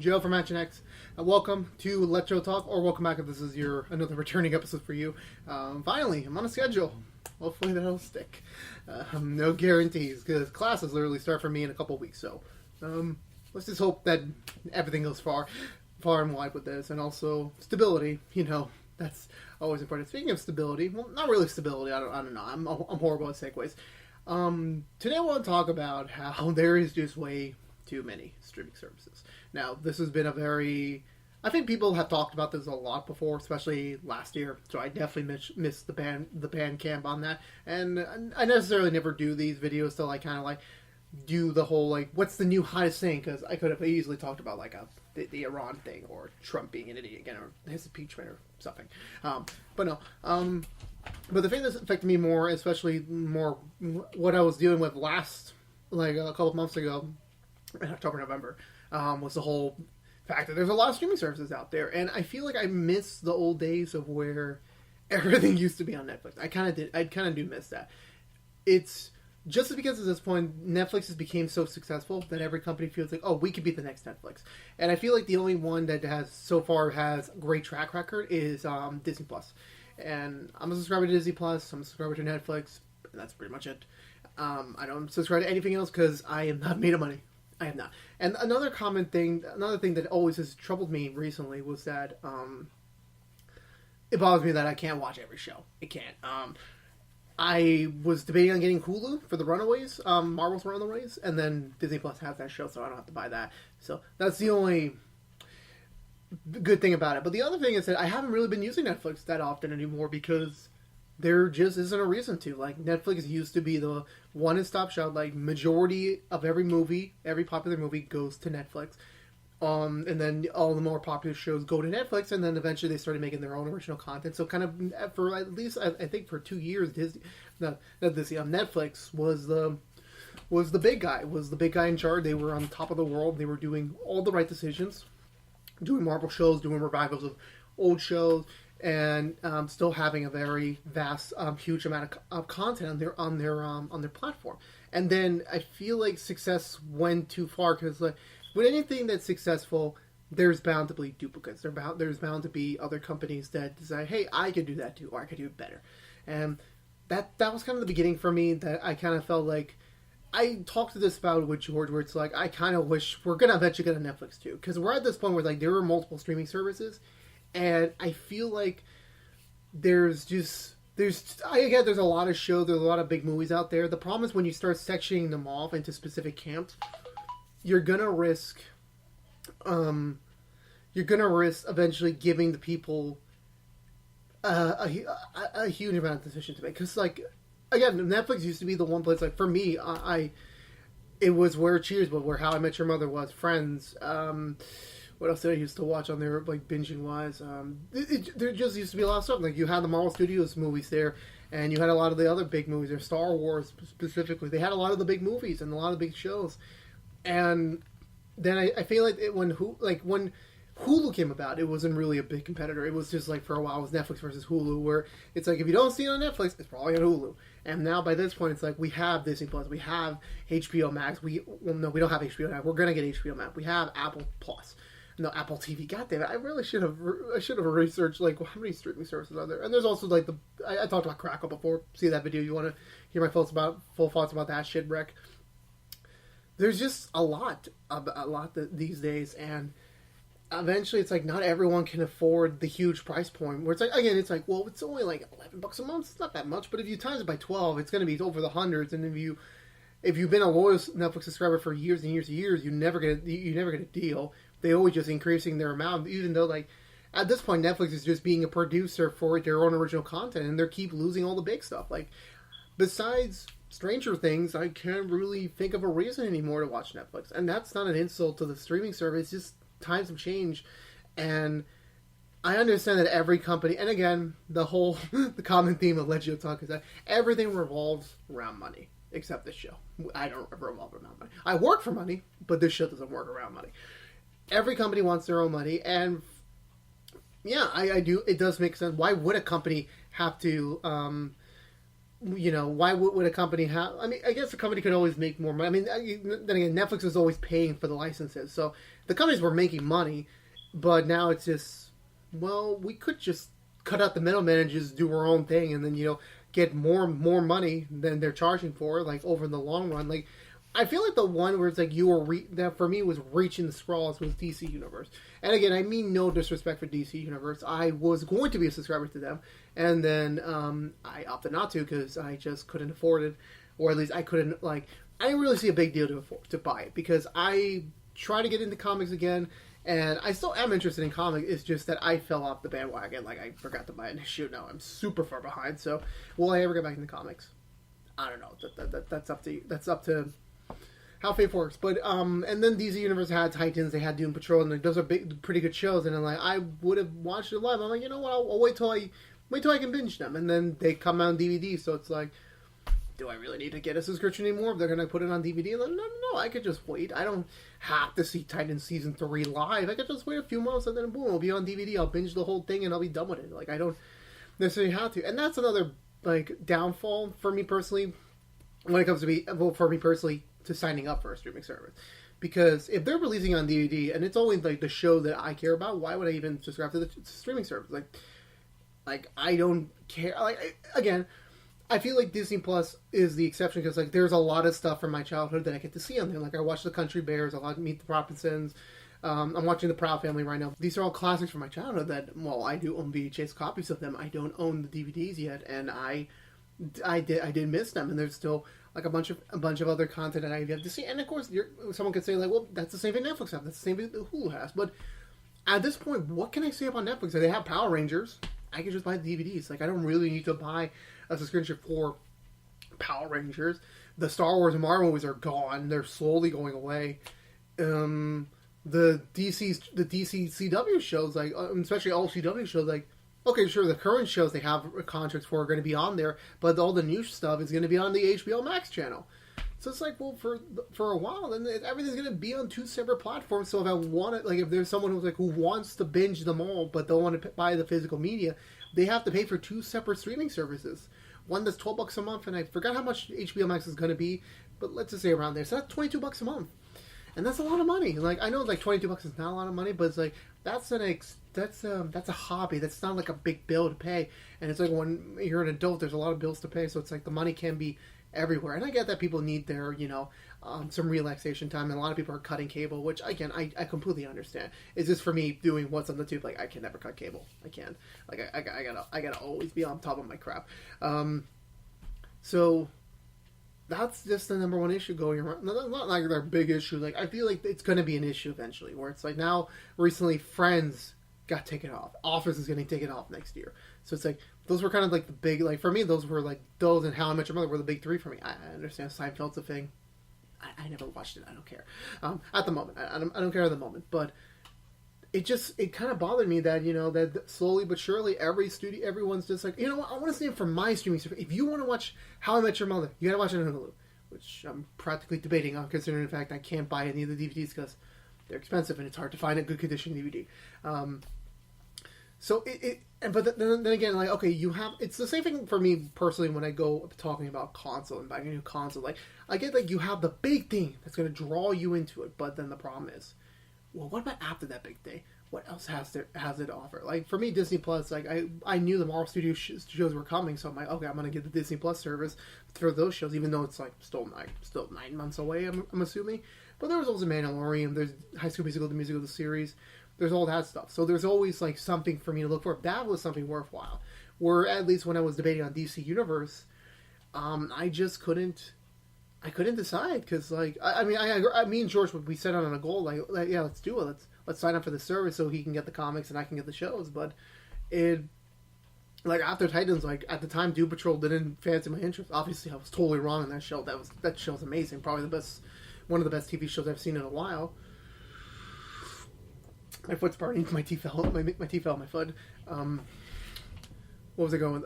Joe from Action X. Welcome to Let Joe Talk, or welcome back if this is another returning episode for you. Finally, I'm on a schedule. Hopefully that'll stick. No guarantees, because classes literally start for me in a couple weeks, so let's just hope that everything goes far and wide with this, and also stability, that's always important. Speaking of stability, well, not really stability, I don't know, I'm horrible at segues. Today I want to talk about how there is just way too many streaming services. Now, this has been I think people have talked about this a lot before, especially last year, so I definitely missed the Bandcamp on that, and I necessarily never do these videos to do the whole, what's the new hottest thing, because I could have easily talked about, the Iran thing, or Trump being an idiot again, or his impeachment, or something. But no, but the thing that's affected me more, especially more what I was dealing with last, a couple of months ago, in October, November, was the whole fact that there's a lot of streaming services out there, and I feel like I miss the old days of where everything used to be on Netflix. I kind of do miss that. It's just because at this point, Netflix has become so successful that every company feels like, oh, we could be the next Netflix. And I feel like the only one that has a great track record is Disney Plus. And I'm a subscriber to Disney Plus, I'm a subscriber to Netflix, and that's pretty much it. I don't subscribe to anything else because I am not made of money. I am not. And another thing that always has troubled me recently was that it bothers me that I can't watch every show. I can't. I was debating on getting Hulu for the Runaways, Marvel's Runaways, and then Disney Plus has that show, so I don't have to buy that. So that's the only good thing about it. But the other thing is that I haven't really been using Netflix that often anymore because there just isn't a reason to. Netflix used to be the one-stop shop. Majority of every popular movie goes to Netflix. And then all the more popular shows go to Netflix, and then eventually they started making their own original content. So kind of, for at least, I think for 2 years, Netflix was the big guy in charge. They were on top of the world. They were doing all the right decisions, doing Marvel shows, doing revivals of old shows, and still having a very vast, huge amount of content on their platform. And then I feel like success went too far because with anything that's successful, there's bound to be duplicates. There's bound to be other companies that decide, hey, I could do that too, or I could do it better. And that was kind of the beginning for me. That I kind of felt like I talked to this about with George, where it's I kind of wish we're gonna eventually get a Netflix too, because we're at this point where there are multiple streaming services. And I feel like there's a lot of shows, there's a lot of big movies out there. The problem is when you start sectioning them off into specific camps, you're gonna risk eventually giving the people a huge amount of decision to make. Because again, Netflix used to be the one place. For me, it was where Cheers, but where How I Met Your Mother was, Friends. What else did I used to watch on there, binging wise? There just used to be a lot of stuff. You had the Marvel Studios movies there, and you had a lot of the other big movies, or Star Wars specifically. They had a lot of the big movies and a lot of big shows. And then I feel like when Hulu came about, it wasn't really a big competitor. It was just for a while, it was Netflix versus Hulu, where it's if you don't see it on Netflix, it's probably on Hulu. And now by this point, it's we have Disney Plus, we have HBO Max. We don't have HBO Max. We're gonna get HBO Max. We have Apple Plus. No, Apple TV. God damn it! I really should have researched how many streaming services are there. And there's also I talked about Crackle before. See that video? You want to hear my full thoughts about that shit wreck? There's just a lot these days, and eventually it's not everyone can afford the huge price point. Where it's well, it's only $11 a month. It's not that much, but if you times it by 12, it's going to be over the hundreds. And if you've been a loyal Netflix subscriber for years and years and years, you never get a deal. They always just increasing their amount, even though at this point Netflix is just being a producer for their own original content, and they keep losing all the big stuff. Besides Stranger Things, I can't really think of a reason anymore to watch Netflix, and that's not an insult to the streaming service. It's just times have changed, and I understand that every company, and again, the common theme of Let Joe Talk is that everything revolves around money, except this show. I don't revolve around money. I work for money, but this show doesn't work around money. Every company wants their own money, and yeah, I do. It does make sense. Why would a company have to why would a company have? I mean, I guess a company could always make more money. I mean, then again, Netflix was always paying for the licenses, so the companies were making money, but now it's just, well, we could just cut out the middleman and just do our own thing, and then get more money than they're charging for, like over the long run. Like, I feel like the one where it's like that for me was reaching the straws was DC Universe. And again, I mean no disrespect for DC Universe. I was going to be a subscriber to them, and then I opted not to because I just couldn't afford it, or at least I couldn't I didn't really see a big deal to buy it because I try to get into comics again, and I still am interested in comics. It's just that I fell off the bandwagon. Like, I forgot to buy an issue. Now I'm super far behind. So will I ever get back into comics? I don't know. That's up to you. That's up to how fate works. But and then DC Universe had Titans, they had Doom Patrol, and those are pretty good shows. And then I would have watched it live. I'm like, you know what? I'll wait till I can binge them. And then they come out on DVD. So it's like, do I really need to get a subscription anymore if they're going to put it on DVD? Like, no, I could just wait. I don't have to see Titans Season 3 live. I could just wait a few months and then boom, it'll be on DVD. I'll binge the whole thing and I'll be done with it. Like, I don't necessarily have to. And that's another, downfall for me personally when it comes to signing up for a streaming service. Because if they're releasing on DVD and it's only, the show that I care about, why would I even subscribe to the streaming service? Like I don't care. Again, I feel like Disney Plus is the exception because, there's a lot of stuff from my childhood that I get to see on there. Like, I watched The Country Bears, I watched Meet the Robinsons, I'm watching The Proud Family right now. These are all classics from my childhood that, well, I do own VHS copies of them. I don't own the DVDs yet, and I did miss them, and there's still, a bunch of other content that I've yet to see. And, of course, someone could say, well, that's the same thing Netflix has, that's the same thing Hulu has. But at this point, what can I say about Netflix? They have Power Rangers. I can just buy the DVDs. I don't really need to buy a subscription for Power Rangers. The Star Wars and Marvel movies are gone. They're slowly going away. The DC CW shows, especially all CW shows, okay, sure, the current shows they have contracts for are going to be on there, but all the new stuff is going to be on the HBO Max channel. So it's well, for a while, then everything's going to be on two separate platforms. So if I want it, if there's someone who wants to binge them all, but don't want to buy the physical media, they have to pay for two separate streaming services. One that's $12 a month, and I forgot how much HBO Max is going to be, but let's just say around there. So that's $22 a month, and that's a lot of money. I know $22 is not a lot of money, but it's that's a hobby. That's not a big bill to pay. And it's when you're an adult, there's a lot of bills to pay. So it's the money can be everywhere. And I get that people need their, some relaxation time, and a lot of people are cutting cable, which, again, I completely understand. It's just for me doing what's on the tube. I can never cut cable. I can't. I gotta always be on top of my crap. So that's just the number one issue going around. Not their big issue. I feel like it's going to be an issue eventually, where it's now, recently, Friends got taken off. Office is getting taken off next year. So it's those were kind of the big, for me, those were those and How I Met Your Mother were the big three for me. I understand Seinfeld's a thing. I never watched it. I don't care. At the moment. I don't care at the moment. But it kind of bothered me that, that slowly but surely everyone's just I want to see it from my streaming service. If you want to watch How I Met Your Mother, you got to watch it on Hulu, which I'm practically debating on, considering the fact I can't buy any of the DVDs because they're expensive and it's hard to find a good condition DVD. But then again, okay, it's the same thing for me personally when I go talking about console and buying a new console. I get you have the big thing that's going to draw you into it, but then the problem is, well, what about after that big thing? What else has it to offer? For me, Disney Plus, I knew the Marvel Studios shows were coming, so I'm okay, I'm going to get the Disney Plus service for those shows, even though it's still 9 months away, I'm assuming. But there was also Mandalorian, there's High School Musical, the musical, the series. There's all that stuff. So there's always something for me to look for. That was something worthwhile. Where at least when I was debating on DC Universe, I just couldn't. I couldn't decide because me and George, we set out on a goal yeah, let's do it. Let's sign up for the service so he can get the comics and I can get the shows. But it after Titans, at the time, Doom Patrol didn't fancy my interest. Obviously, I was totally wrong on that show. That show's amazing. Probably one of the best TV shows I've seen in a while. My foot's burning. My teeth fell. My teeth fell on my foot. Where was I going?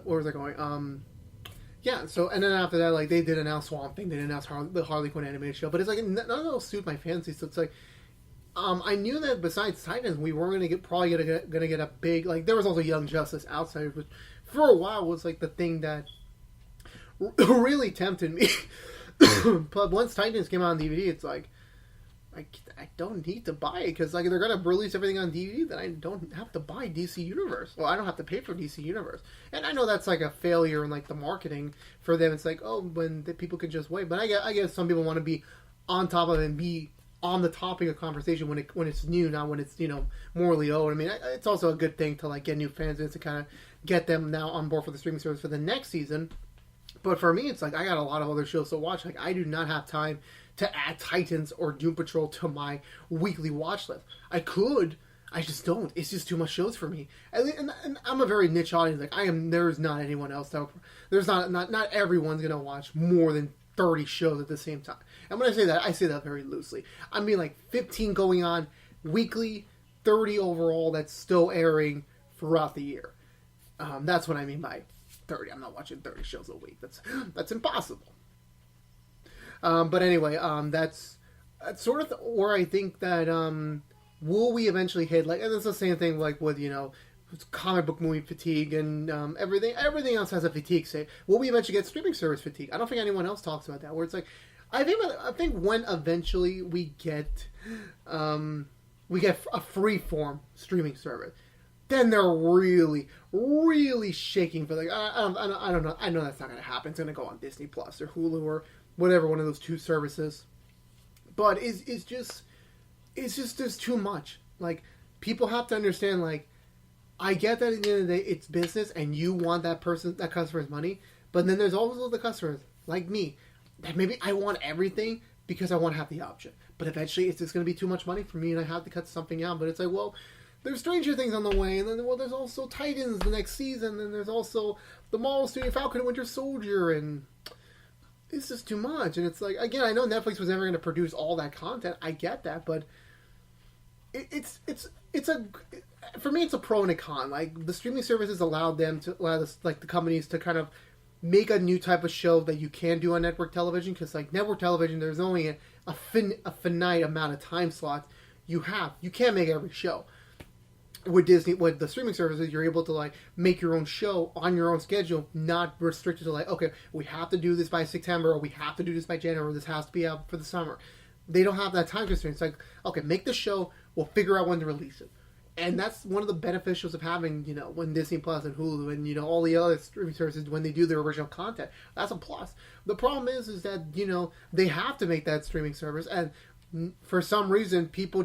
Yeah. So and then after that, they did announce Swamp Thing. They did announce the Harley Quinn animated show. But it's none of those suit my fancy. So it's I knew that besides Titans, we weren't probably gonna get a big there was also Young Justice Outsiders, which for a while was the thing that really tempted me. But once Titans came out on DVD, it's like, I don't need to buy it because like they're gonna release everything on DVD. Then I don't have to buy DC Universe. Well, I don't have to pay for DC Universe, and I know that's like a failure in like the marketing for them. It's like, oh, when the people can just wait. But I guess some people want to be on top of it and be on the topic of conversation when it's new, not when it's morally owed. I mean, it's also a good thing to like get new fans in to kind of get them now on board for the streaming service for the next season. But for me, it's like I got a lot of other shows to watch. Like I do not have time to add Titans or Doom Patrol to my weekly watch list. I could, I just don't. It's just too much shows for me. And I'm a very niche audience. Like there's not anyone else that there's not everyone's gonna watch more than 30 shows at the same time. And when I say that very loosely. I mean like 15 going on weekly, 30 overall that's still airing throughout the year. That's what I mean by 30. I'm not watching 30 shows a week. That's impossible. But anyway, that's sort of where I think that will we eventually hit, like, and it's the same thing like with comic book movie fatigue and everything else has a fatigue. Say, will we eventually get streaming service fatigue? I don't think anyone else talks about that. Where it's like, I think when eventually we get a free form streaming service, then they're really, really shaking for like I don't know. I know that's not going to happen. It's going to go on Disney Plus or Hulu or whatever, one of those two services. But it's just there's too much. Like people have to understand. Like I get that at the end of the day, it's business, and you want that customer's money. But then there's also the customers like me that maybe I want everything because I want to have the option. But eventually, it's just going to be too much money for me, and I have to cut something out. But it's like, well, there's Stranger Things on the way, and then there's also Titans the next season, and there's also the Marvel Studio Falcon and Winter Soldier, and it's just too much. And it's like, again, I know Netflix was never going to produce all that content. I get that, but for me, it's a pro and a con. Like the streaming services allow the companies to kind of make a new type of show that you can do on network television, because like network television, there's only a finite amount of time slots you have. You can't make every show. With the streaming services, you're able to like make your own show on your own schedule, not restricted to like, okay, we have to do this by September, or we have to do this by January, or this has to be out for the summer. They don't have that time constraint. It's like, okay, make the show, we'll figure out when to release it. And that's one of the beneficials of having, when Disney Plus and Hulu and, all the other streaming services, when they do their original content. That's a plus. The problem is that, they have to make that streaming service, and for some reason, people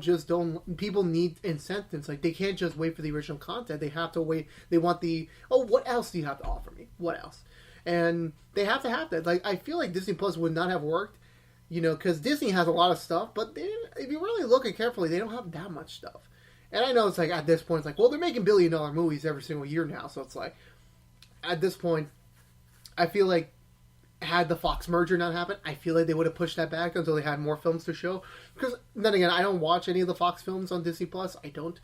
need incentives. Like, they can't just wait for the original content. They have to wait. They want what else do you have to offer me? What else? And they have to have that. Like, I feel like Disney Plus would not have worked, because Disney has a lot of stuff, but if you really look at carefully, they don't have that much stuff. And I know it's like, at this point, it's like, well, they're making billion-dollar movies every single year now, so it's like, at this point, I feel like, had the Fox merger not happened, I feel like they would have pushed that back until they had more films to show. Because then again, I don't watch any of the Fox films on Disney Plus. I don't.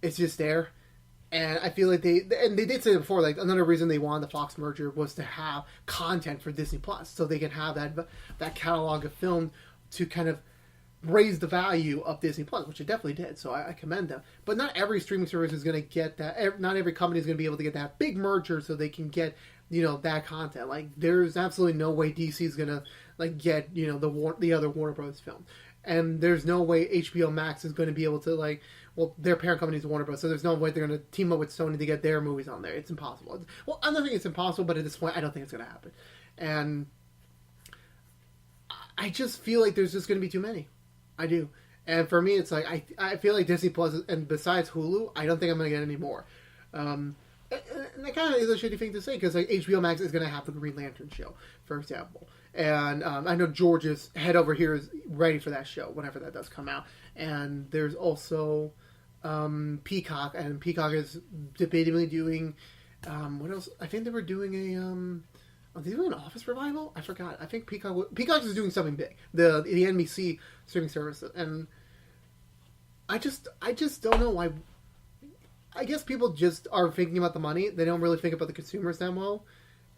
It's just there, and I feel like they did say it before. Like another reason they wanted the Fox merger was to have content for Disney Plus, so they can have that catalog of film to kind of raise the value of Disney Plus, which it definitely did. So I commend them. But not every streaming service is going to get that. Not every company is going to be able to get that big merger, so they can get that content. Like there's absolutely no way DC is gonna like get the other Warner Bros. Film, and there's no way HBO Max is going to be able to their parent company is Warner Bros. So there's no way they're going to team up with Sony to get their movies on there. It's impossible. Well, I don't think it's impossible, but at this point, I don't think it's going to happen. And I just feel like there's just going to be too many. I do. And for me, it's like I feel like Disney Plus, and besides Hulu, I don't think I'm going to get any more. And that kind of is a shitty thing to say, because like HBO Max is going to have the Green Lantern show, for example. And I know George's head over here is ready for that show, whenever that does come out. And there's also Peacock, and Peacock is debatably doing what else? I think they were doing are they doing an Office revival? I forgot. I think Peacock is doing something big. The NBC streaming service, and I just don't know why. I guess people just are thinking about the money. They don't really think about the consumers that well.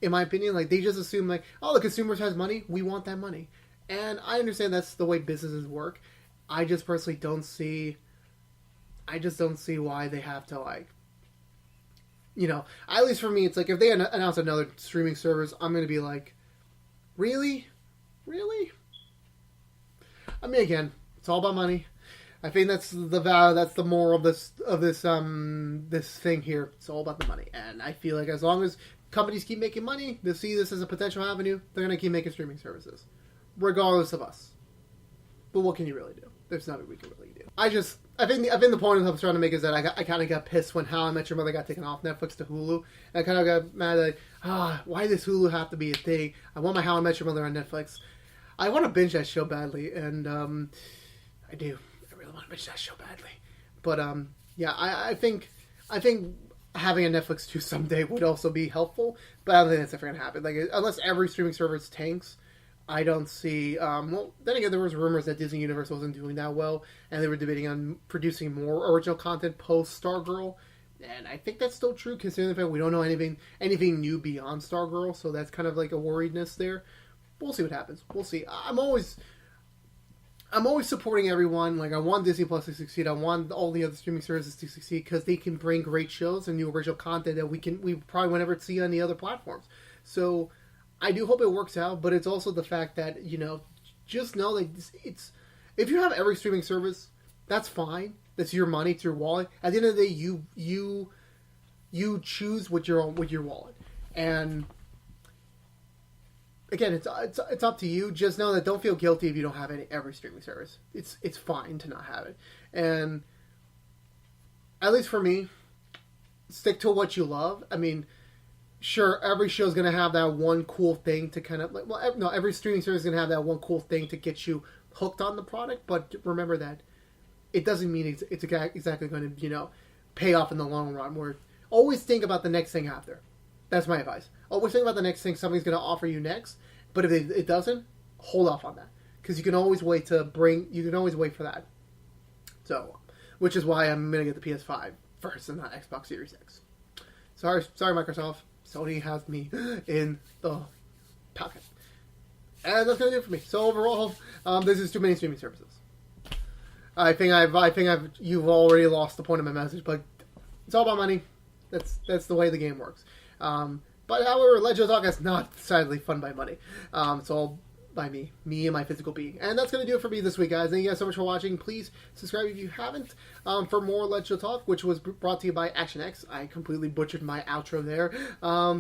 In my opinion, like they just assume like, oh, the consumers has money, we want that money. And I understand that's the way businesses work. I just personally don't see why they have to like at least for me, it's like if they announce another streaming service, I'm going to be like, really? Really? I mean, again, it's all about money. I think that's the value. That's the moral of this thing here. It's all about the money, and I feel like as long as companies keep making money, they see this as a potential avenue. They're going to keep making streaming services, regardless of us. But what can you really do? There's nothing we can really do. I think the point I'm trying to make is that I kind of got pissed when How I Met Your Mother got taken off Netflix to Hulu. And I kind of got mad like, why does Hulu have to be a thing? I want my How I Met Your Mother on Netflix. I want to binge that show badly, and I do. I really want to binge that show badly. But yeah, I think having a Netflix too someday would also be helpful. But I don't think that's ever going to happen. Like unless every streaming service tanks. I don't see. Well, then again, there was rumors that Disney Universe wasn't doing that well, and they were debating on producing more original content post Stargirl. And I think that's still true, considering the fact we don't know anything new beyond Stargirl. So that's kind of like a worriedness there. We'll see what happens. We'll see. I'm always supporting everyone. Like I want Disney Plus to succeed. I want all the other streaming services to succeed because they can bring great shows and new original content that we probably won't ever see on the other platforms. So. I do hope it works out, but it's also the fact that, just know that it's if you have every streaming service, that's fine. That's your money, it's your wallet. At the end of the day, you choose with your wallet. And again, it's up to you. Just know that don't feel guilty if you don't have every streaming service. It's fine to not have it. And at least for me, stick to what you love. I mean, sure, every show is going to have that one cool thing to kind of... every streaming service is going to have that one cool thing to get you hooked on the product, but remember that it doesn't mean it's exactly going to, pay off in the long run. Where always think about the next thing after. That's my advice. Always think about the next thing somebody's going to offer you next, but if it doesn't, hold off on that. Because you can always wait for that. So, which is why I'm going to get the PS5 first and not Xbox Series X. Sorry, Microsoft. Sony has me in the pocket. And that's going to do it for me. So overall, this is too many streaming services. I think you've already lost the point of my message, but it's all about money. That's the way the game works. But however, Legend of Talk is not sadly funded by money. It's all by me and my physical being. And that's going to do it for me this week, guys. Thank you guys so much for watching. Please subscribe if you haven't for more Let's Show Talk, which was brought to you by ActionX. I completely butchered my outro there.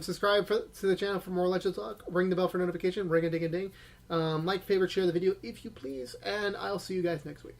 Subscribe to the channel for more Let's Show Talk. Ring the bell for notification. Ring a ding a ding. Like, favorite, share the video if you please. And I'll see you guys next week.